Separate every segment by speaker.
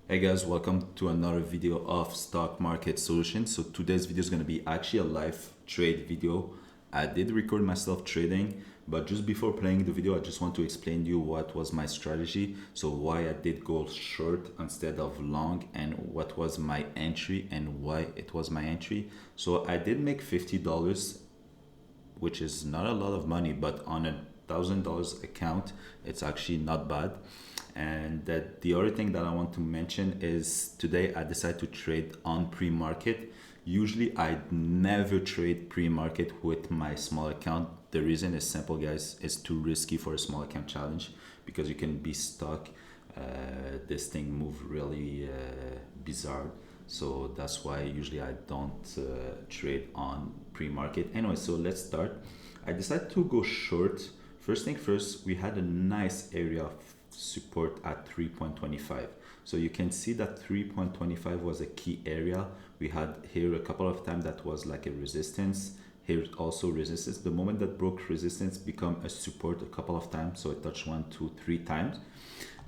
Speaker 1: Hey guys, welcome to another video of Stock Market Solutions. So today's video is going to be actually a live trade video. I did record myself trading, but just before playing the video, I just want to explain to you what was my strategy. So why I did go short instead of long, and what was my entry and why it was my entry. So I did make $50, which is not a lot of money, but on $1,000 account, it's actually not bad. And that the other thing that I want to mention is today I decided to trade on pre-market. Usually I never trade pre-market with my small account. The reason is simple, guys. It's too risky for a small account challenge because you can be stuck. This thing move really bizarre, so that's why usually I don't trade on pre-market. Anyway, so let's start. I decided to go short. First thing first, we had a nice area of support at 3.25. So you can see that 3.25 was a key area. We had here a couple of times that was like a resistance. Here also resistance. The moment that broke resistance become a support a couple of times. So it touched 1, 2, 3 times.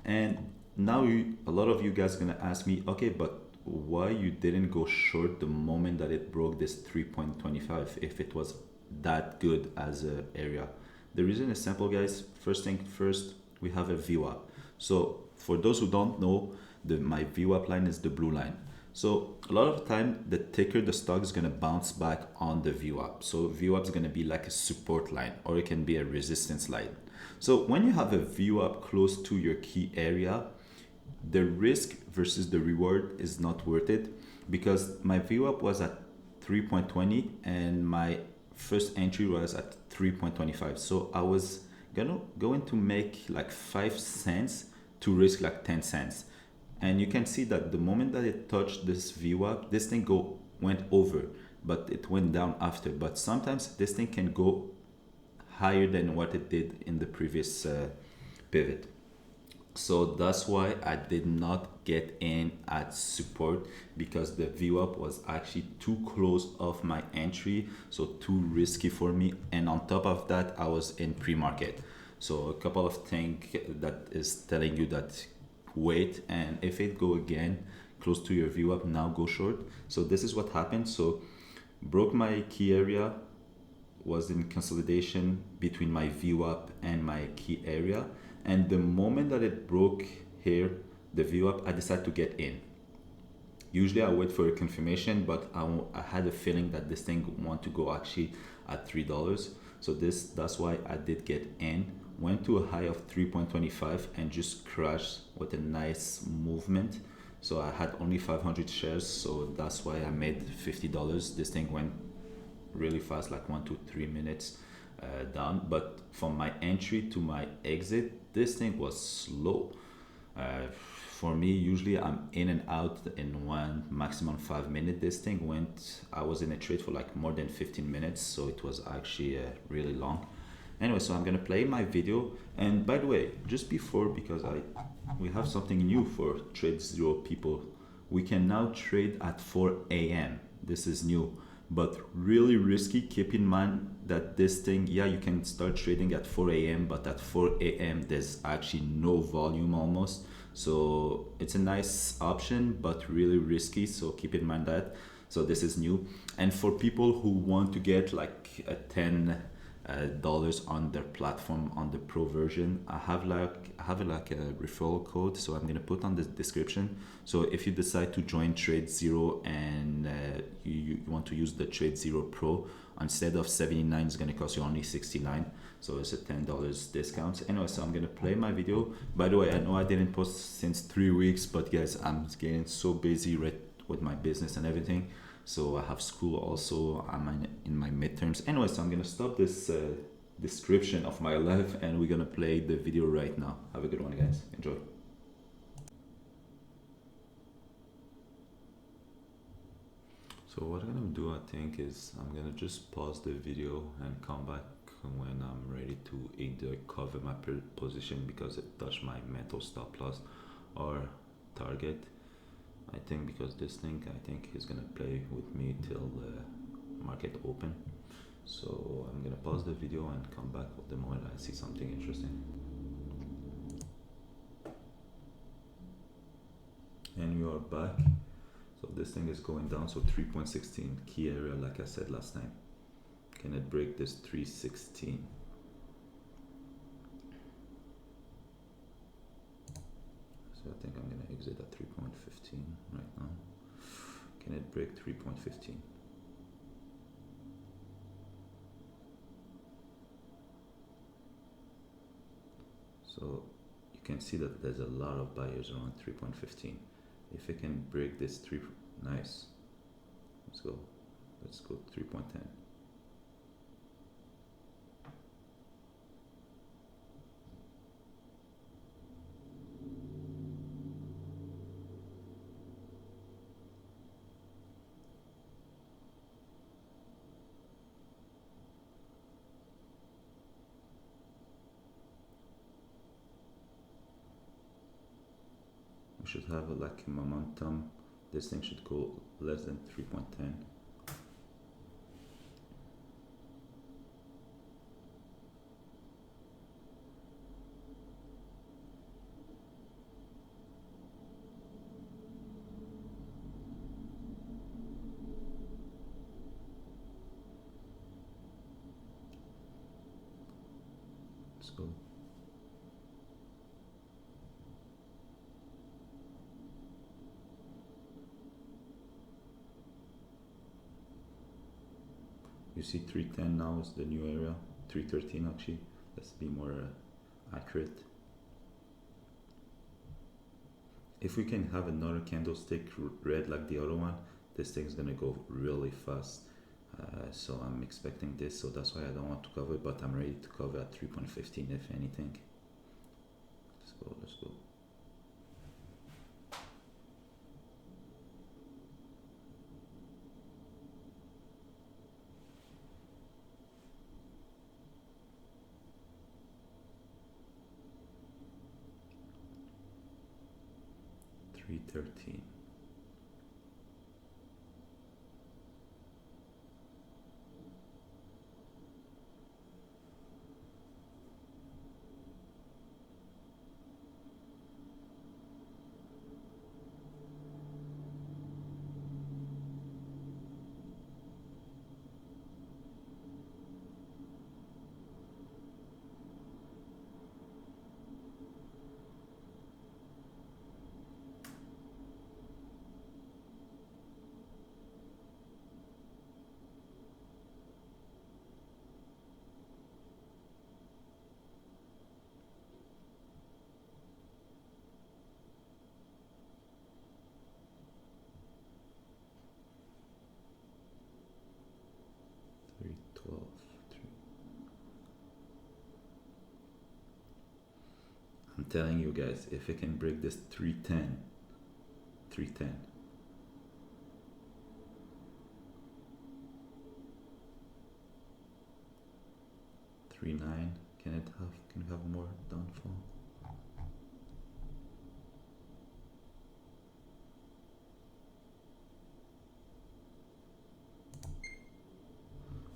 Speaker 1: And now a lot of you guys are gonna ask me, okay, but why you didn't go short the moment that it broke this 3.25 if it was that good as a area? The reason is simple, guys. First thing first, we have a VWAP. So for those who don't know, my VWAP line is the blue line. So a lot of time, the ticker, the stock is gonna bounce back on the VWAP. So VWAP is gonna be like a support line, or it can be a resistance line. So when you have a VWAP close to your key area, the risk versus the reward is not worth it, because my VWAP was at 3.20 and my first entry was at 3.25. So I was going to make like 5 cents to risk like 10 cents. And you can see that the moment that it touched this VWAP, this thing went over, but it went down after. But sometimes this thing can go higher than what it did in the previous pivot. So that's why I did not get in at support, because the VWAP was actually too close of my entry, so too risky for me. And on top of that, I was in pre-market. So a couple of things that is telling you that wait, and if it go again close to your VWAP, now go short. So this is what happened. So broke my key area, was in consolidation between my VWAP and my key area. And the moment that it broke here, the VWAP, I decided to get in. Usually I wait for a confirmation, but I had a feeling that this thing want to go actually at $3. So that's why I did get in. Went to a high of 3.25 and just crashed with a nice movement. So I had only 500 shares, so that's why I made $50. This thing went really fast, like 1 to 3 minutes down. But from my entry to my exit, this thing was slow. For me, usually I'm in and out in one maximum 5 minutes. This thing went, I was in a trade for like more than 15 minutes, so it was actually really long. Anyway, so I'm gonna play my video. And by the way, just before, because we have something new for TradeZero people, we can now trade at 4 a.m. This is new, but really risky. Keep in mind that this thing, yeah, you can start trading at 4 a.m., but at 4 a.m. there's actually no volume almost. So it's a nice option, but really risky. So keep in mind that. So this is new. And for people who want to get like a 10 dollars on their platform on the pro version, I have like a referral code, so I'm gonna put on the description. So if you decide to join TradeZero and you want to use the TradeZero Pro, instead of 79, it's gonna cost you only 69. So it's a $10 discount. Anyway, so I'm gonna play my video. By the way, I know I didn't post since 3 weeks, but guys, I'm getting so busy right with my business and everything. So I have school also. I'm in my midterms. Anyway, so I'm gonna stop this description of my life, and we're gonna play the video right now. Have a good one, guys. Enjoy. So what I'm gonna do, I think, is I'm gonna just pause the video and come back when I'm ready to either cover my position because it touched my mental stop loss or target. I think because this thing, I think he's gonna play with me till the market open. So I'm gonna pause the video and come back at the moment I see something interesting. And we are back. So this thing is going down, so 3.16 key area like I said last time. Can it break this 316? So I think I'm gonna exit at 3.15 right now. Can it break 3.15? So you can see that there's a lot of buyers around 3.15. If it can break this nice. Let's go 3.10. We should have like a momentum. This thing should go less than 3.10. Let's go. You see 310 now is the new area, 313 actually. Let's be more accurate. If we can have another candlestick red like the other one, this thing is gonna go really fast. So I'm expecting this, so that's why I don't want to cover, but I'm ready to cover at 3.15 if anything. Let's go. $3.13. I'm telling you guys, if it can break this 310, 310. Can we have more downfall?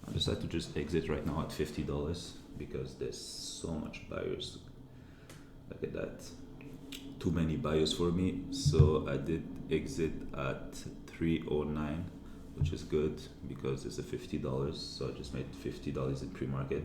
Speaker 1: I decided to just exit right now at $50 because there's so much buyers. Look at that, too many buyers for me. So I did exit at 309, which is good because it's a $50. So I just made $50 in pre-market.